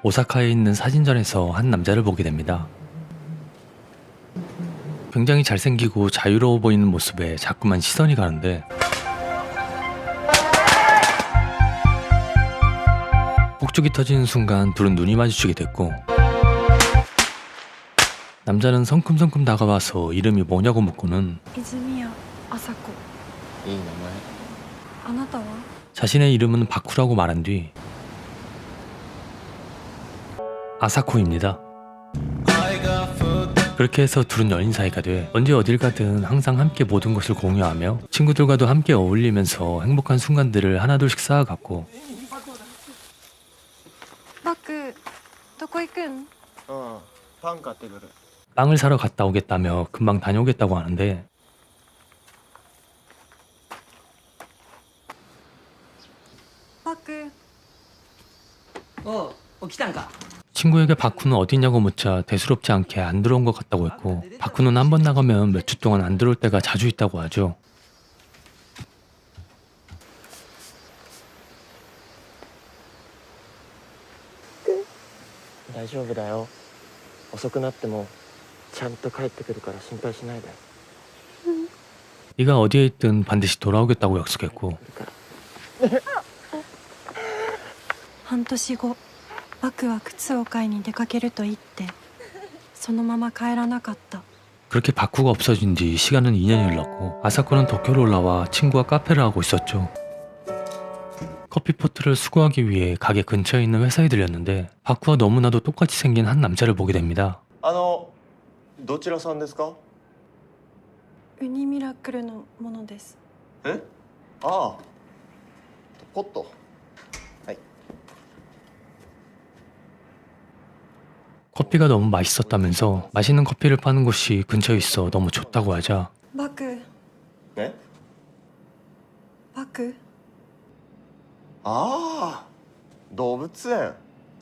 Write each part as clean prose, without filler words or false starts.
오사카에 있는 사진전에서 한 남자를 보게 됩니다. 굉장히 잘생기고 자유로워 보이는 모습에 자꾸만 시선이 가는데 폭죽이 터지는 순간 둘은 눈이 마주치게 됐고 남자는 성큼성큼 다가와서 이름이 뭐냐고 묻고는 泉谷麻子。いい名前。あなたは？ 자신의 이름은 바쿠라고 말한 뒤 아사코입니다. 그렇게 해서 둘은 연인 사이가 돼 언제 어딜 가든 항상 함께 모든 것을 공유하며 친구들과도 함께 어울리면서 행복한 순간들을 하나둘씩 쌓아갔고 バク、どこ行くん？うん、パン買ってくる。 빵을 사러 갔다 오겠다며 금방 다녀오겠다고 하는데 바크. おう起きたんか。 친구에게 바쿠는 어디냐고 묻자 대수롭지 않게 안 들어온 것 같다고 했고 바쿠는 한 번 나가면 몇 주 동안 안 들어올 때가 자주 있다고 하죠. 大丈夫だよ。遅くなってもちゃんと帰ってくるから心配しないで。 네가 어디에 있든 반드시 돌아오겠다고 약속했고 半年後、バクは靴を買いに出かけると言って、そのまま帰らなかった。 그렇게 바쿠가 없어진 뒤 시간은 2년이 흘렀고 아사코는 도쿄로 올라와 친구와 카페를 하고 있었죠. 커피포트를 수거하기 위해 가게 근처에 있는 회사에 들렸는데 바쿠와 너무나도 똑같이 생긴 한 남자를 보게 됩니다. どちらさんですか？ウニミラクルのものです。え？ああ。ポット。はい。 커피가 너무 맛있었다면서 맛있는 커피를 파는 곳이 근처에 있어 너무 좋다고 하자 バク、え？バク。ああ。動物園。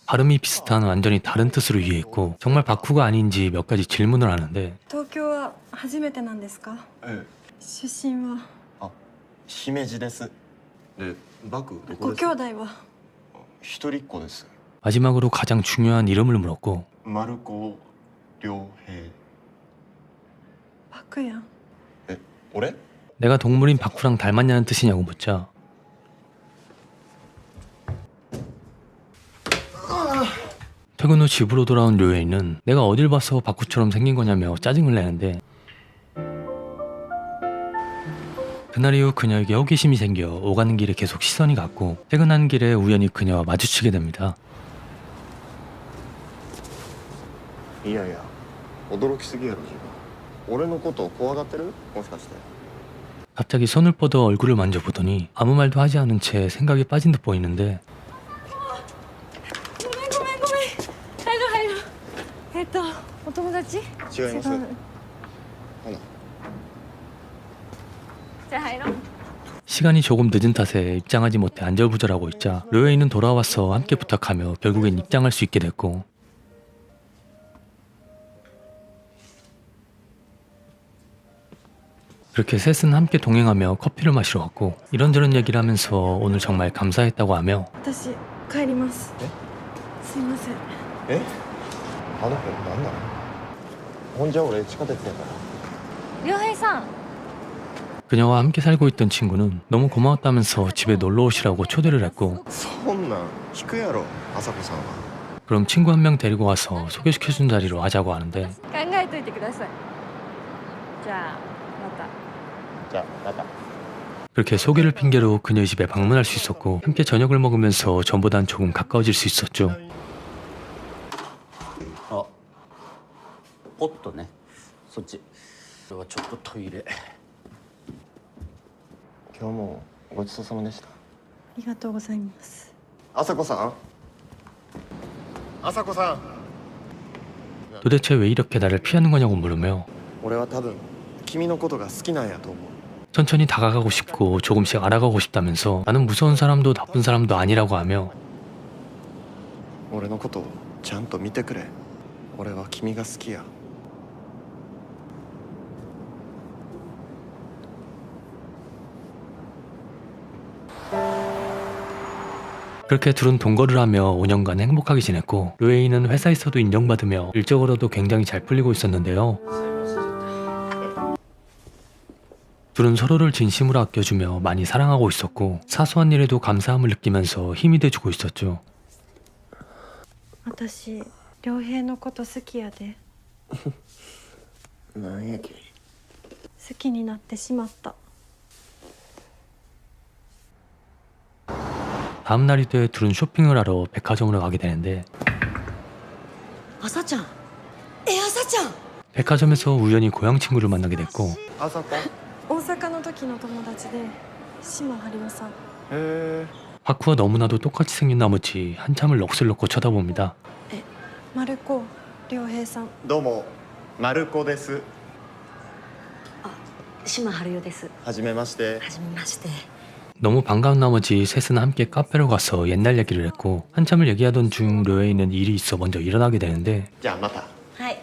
발음이 비슷한 완전히 다른 뜻으로 이해했고 정말 바쿠가 아닌지 몇 가지 질문을 하는데 東京は初めてなんですか？え出身は？え。姫路です。で、バクどこごですか？兄弟は？一人っ子です。 마지막으로 가장 중요한 이름을 물었고 丸子良平。バクやん。え、俺？ 내가 동물인 바쿠랑 닮았냐는 뜻이냐고 묻자 퇴근 후 집으로 돌아온 료에이는 내가 어딜 봐서 바쿠처럼 생긴 거냐며 짜증을 내는데 그날 이후 그녀에게 호기심이 생겨 오가는 길에 계속 시선이 갔고 퇴근하는 길에 우연히 그녀와 마주치게 됩니다. いやいや、驚きすぎやろ自分。俺のことを怖がってる？もしかして。 갑자기 손을 뻗어 얼굴을 만져보더니 아무 말도 하지 않은 채 생각에 빠진 듯 보이는데 ごめんごめんごめん。入る。お友達？違います。ほな。 じゃあ入ろう。 시간이 조금 늦은 탓에 입장하지 못해 안절부절하고 있자 료에이는 돌아와서 함께 부탁하며 결국엔 입장할 수 있게 됐고 그렇게 셋은 함께 동행하며 커피를 마시러 갔고 이런저런 얘기를 하면서 오늘 정말 감사했다고 하며 私帰ります。え？すいません。え？あの子なんなの？ほんじゃ俺地下鉄やから。良平さん。 그녀와 함께 살고 있던 친구는 너무 고마웠다면서 집에 놀러 오시라고 초대를 했고 そんなん聞くやろ、朝子さんは。 그럼 친구 한 명 데리고 와서 소개시켜준 자리로 하자고 하는데 考えといてください。じゃあまた。じゃあまた。 그렇게 소개를 핑계로 그녀의 집에 방문할 수 있었고 함께 저녁을 먹으면서 전보단 조금 가까워질 수 있었죠. あポットねそっちこれはちょっとトイレ今日もごちそうさまでした。ありがとうございます。朝子さん。朝子さん。 도대체 왜 이렇게 나를 피하는 거냐고 물으며 俺は多分君のことが好きなんやと思う。 천천히 다가가고 싶고 조금씩 알아가고 싶다면서 나는 무서운 사람도 나쁜 사람도 아니라고 하며 俺のことをちゃんと見てくれ。俺は君が好きや。 그렇게 둘은 동거를 하며 5년간 행복하게 지냈고, 료에이는 회사에서도 인정받으며 일적으로도 굉장히 잘 풀리고 있었는데요. 둘은 서로를 진심으로 아껴주며 많이 사랑하고 있었고, 사소한 일에도 감사함을 느끼면서 힘이 돼주고 있었죠. 私良平のこと好きやでなんやけ。好きになってしまった 다음 날이 돼 둘은 쇼핑을 하러 백화점으로 가게 되는데, 朝ちゃん朝ちゃん 백화점에서 우연히 고향 친구를 만나게 됐고, 朝子。へ大阪の時の友達で島春代さん え。 바쿠와 너무나도 똑같이 생긴 나머지 한참을 넋을 놓고 쳐다봅니다. 丸子良平さんどうも、マルコです。島春代ですはじめまして。はじめまして 너무 반가운 나머지 셋은 함께 카페로 가서 옛날 얘기를 했고, 한참을 얘기하던 중 료에이는 일이 있어 먼저 일어나게 되는데, じゃあまた。はい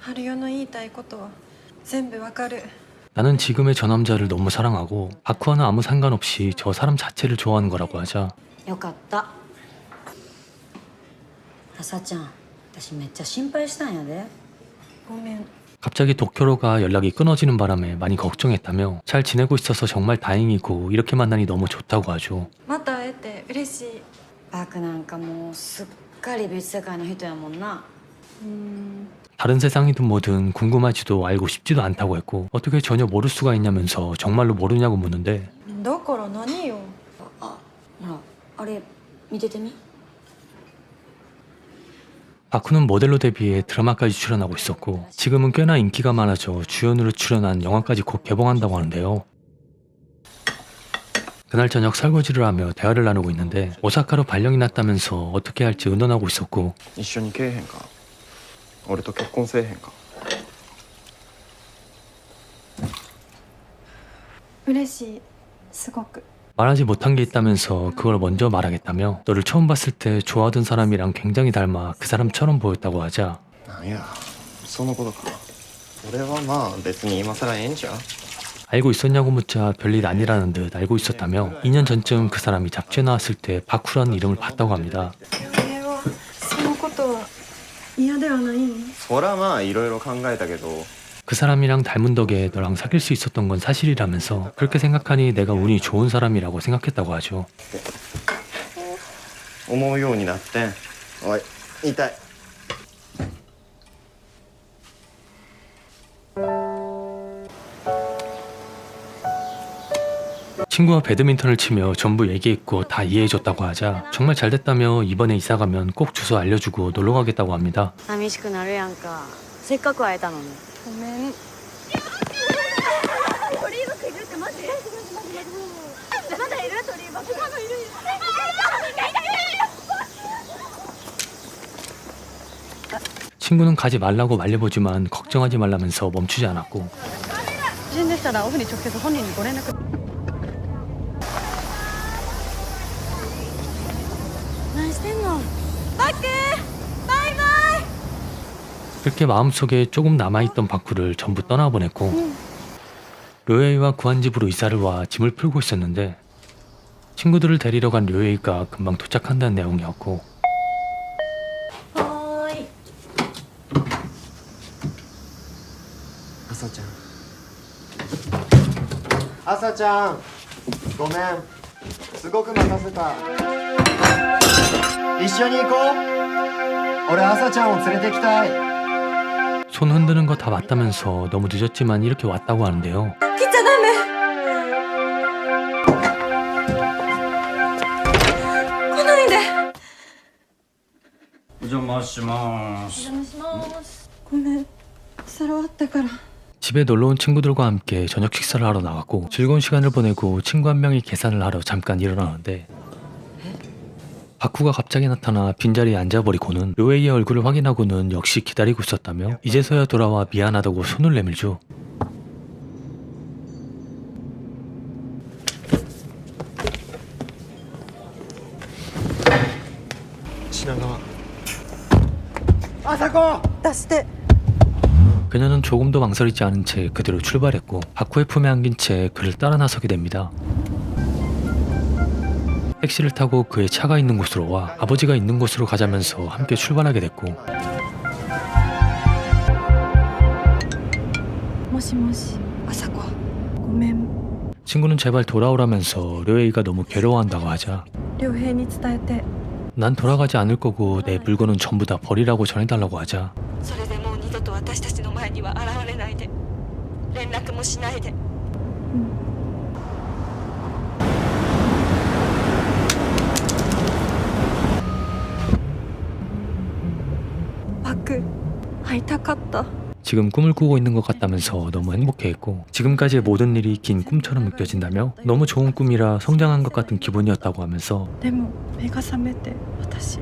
春代の言いたいことは全部わかる 나는 지금의 저 남자를 너무 사랑하고 바쿠와는 아무 상관없이 저 사람 자체를 좋아하는 거라고 하자, よかった朝ちゃん私めっちゃ心配したんやでごめん 갑자기 도쿄로가 연락이 끊어지는 바람에 많이 걱정했다며, 잘 지내고 있어서 정말 다행이고 이렇게 만나니 너무 좋다고 하죠. また会えて嬉しいバクなんかもうすっかり別世界の人やもんな 다른 세상이든 뭐든 궁금하지도 알고 싶지도 않다고 했고, 어떻게 전혀 모를 수가 있냐면서 정말로 모르냐고 묻는데, だから何よほらあれ見ててみ 바쿠는 모델로 데뷔해 드라마까지 출연하고 있었고, 지금은 꽤나 인기가 많아져 주연으로 출연한 영화까지 곧 개봉한다고 하는데요. 그날 저녁 설거지를 하며 대화를 나누고 있는데, 오사카로 발령이 났다면서 어떻게 할지 의논하고 있었고, 一緒にけえへんか。俺と結婚せえへんか。嬉しいすごく 말하지 못한 게 있다면서 그걸 먼저 말하겠다며, 너를 처음 봤을 때 좋아하던 사람이랑 굉장히 닮아 그 사람처럼 보였다고 하자, なんや、そのことか。俺はまあ別に今更ええんちゃう。 알고 있었냐고 묻자 별일 아니라는 듯 알고 있었다며, 2년 전쯤 그 사람이 잡지에 나왔을 때 바쿠라는 이름을 봤다고 합니다. 良平はそのことは嫌ではないんそらまあいろいろ考えたけど、 그 사람이랑 닮은 덕에 너랑 사귈 수 있었던 건 사실이라면서, 그렇게 생각하니 내가 운이 좋은 사람이라고 생각했다고 하죠. 思うようになってん。おい、痛い。 친구와 배드민턴을 치며 전부 얘기했고 다 이해해줬다고 하자, 정말 잘됐다며 이번에 이사가면 꼭 주소 알려주고 놀러가겠다고 합니다. 寂しくなるやんかせっかく会えたのにごめん 친구는 가지 말라고 말려보지만 걱정하지 말라면서 멈추지 않았고, 地震でしたらオフに直接本人にご連絡何してんのバックバイバイ 그렇게 마음속에 조금 남아있던 바쿠를 전부 떠나보냈고, 료에이와 구한집으로 이사를 와 짐을 풀고 있었는데, 친구들을 데리러 간 료에이가 금방 도착한다는 내용이었고, はーい朝ちゃん。朝ちゃん。ごめん。すごく待たせた。一緒に行こう。俺朝ちゃんを連れてきたい。 손 흔드는 거 다 맞다면서 너무 늦었지만 이렇게 왔다고 하는데요. 来ちゃダメ来ないでお邪魔しますお邪魔しますごめん皿あったから 집에 놀러온 친구들과 함께 저녁 식사를 하러 나갔고, 즐거운 시간을 보내고 친구 한 명이 계산을 하러 잠깐 일어나는데, 바쿠가 갑자기 나타나 빈자리에 앉아버리고는 료에이의 얼굴을 확인하고는 역시 기다리고 있었다며, 이제서야 돌아와 미안하다고 손을 내밀죠. 品川。朝子。出して 그녀는 조금도 망설이지 않은 채 그대로 출발했고, 바쿠의 품에 안긴 채 그를 따라 나서게 됩니다. 택시를 타고 그의 차가 있는 곳으로 와 아버지가 있는 곳으로 가자면서 함께 출발하게 됐고 もしもし朝子ごめん 친구는 제발 돌아오라면서 료에이가 너무 괴로워한다고 하자 良平に伝えて 난 돌아가지 않을 거고 내 물건은 전부 다 버리라고 전해달라고 하자 それでもう二度と私たちの前には現れないで連絡もしないでバク会いたかった 지금 꿈을 꾸고 있는 것 같다면서 너무 행복해했고 지금까지의 모든 일이 긴 꿈처럼 느껴진다며 너무 좋은 꿈이라 성장한 것 같은 기분이었다고 하면서 でも目が覚めて私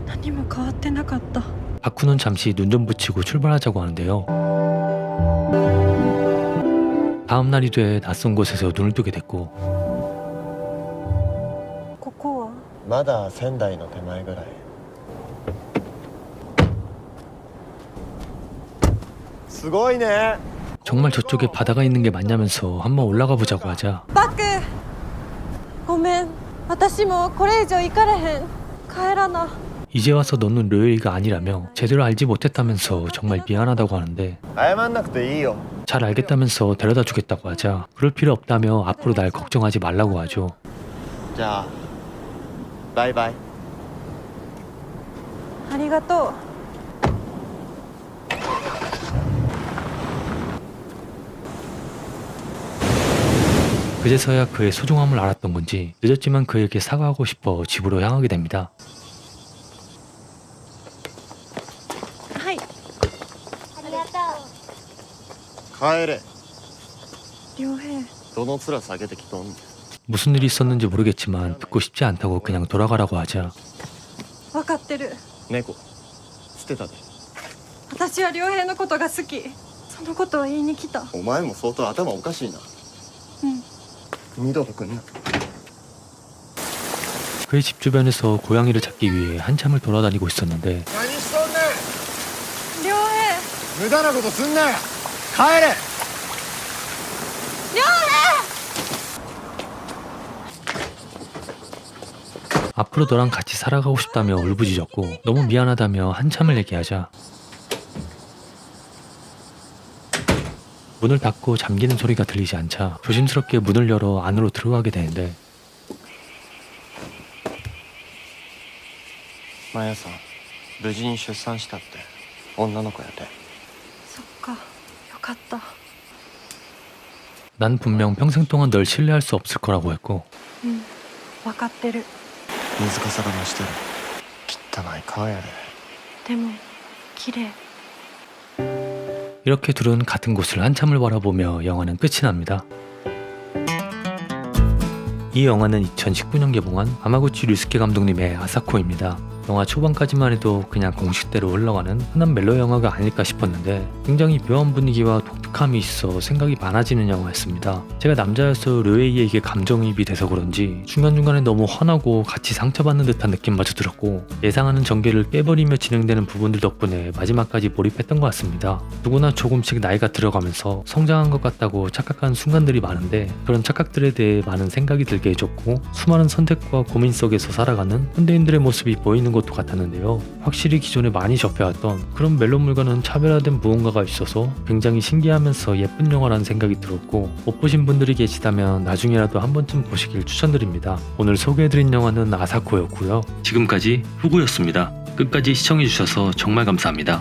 何も変わってなかった 바쿠는 잠시 눈 좀 붙이고 출발하자고 하는데요. 다음 날이 돼 낯선 곳에서 눈을 뜨게 됐고 ここはまだ仙台の手前ぐらい。すごいね。 정말 저쪽에 바다가 있는 게 맞냐면서 한번 올라가 보자고 하자 バクごめん私もうこれ以上行かれへん帰らな 이제 와서 너는 료에이가 아니라며 제대로 알지 못했다면서 정말 미안하다고 하는데 謝んなくていいよ。 잘 알겠다면서 데려다 주겠다고 하자 그럴 필요 없다며 앞으로 날 걱정하지 말라고 하죠. じゃあバイバイ。ありがとう 그제서야 그의 소중함을 알았던 건지 늦었지만 그에게 사과하고 싶어 집으로 향하게 됩니다. はいありがと帰れ。良平どの面下げてきとんねん。 무슨 일이 있었는지 모르겠지만 듣고 싶지 않다고 그냥 돌아가라고 하자 分かってる猫捨てたで。私は良平のことが好きそのことを言いに来たお前も相当頭おかしいな。うん二度と来んな。 그의 집 주변에서 고양이를 찾기 위해 한참을 돌아다니고 있었는데 何しとんね良平ん。無駄なことすんなよ。帰れ。 앞으로 너랑 같이 살아가고 싶다며 울부짖었고 너무 미안하다며 한참을 얘기하자 문을 닫고 잠기는 소리가 들리지 않자 조심스럽게 문을 열어 안으로 들어가게 되는데 マヤさん無事に出産したって女の子やで。そっかよかった 난 분명 평생 동안 널 신뢰할 수 없을 거라고 했고 うん分かってる水かさが増してる。汚い顔やで。でも綺麗 이렇게 둘은 같은 곳을 한참을 바라보며 영화는 끝이 납니다. 이 영화는 2019년 개봉한 아마구치 류스케 감독님의 아사코입니다. 영화 초반까지만 해도 그냥 공식대로 흘러가는 흔한 멜로 영화가 아닐까 싶었는데 굉장히 묘한 분위기와 독특함이 있어 생각이 많아지는 영화였습니다. 제가 남자여서 료에이에게 감정이입이 돼서 그런지 중간중간에 너무 화나고 같이 상처받는 듯한 느낌마저 들었고 예상하는 전개를 깨버리며 진행되는 부분들 덕분에 마지막까지 몰입했던 것 같습니다. 누구나 조금씩 나이가 들어가면서 성장한 것 같다고 착각한 순간들이 많은데 그런 착각들에 대해 많은 생각이 들게 해줬고 수많은 선택과 고민 속에서 살아가는 현대인들의 모습이 보이는 것도 같았는데요. 확실히 기존에 많이 접해왔던 그런 멜로물과는 차별화된 무언가가 있어서 굉장히 신기하면서 예쁜 영화라는 생각이 들었고 못 보신 분들이 계시다면 나중에라도 한 번쯤 보시길 추천드립니다. 오늘 소개해드린 영화는 아사코였고요. 지금까지 후구였습니다. 끝까지 시청해주셔서 정말 감사합니다.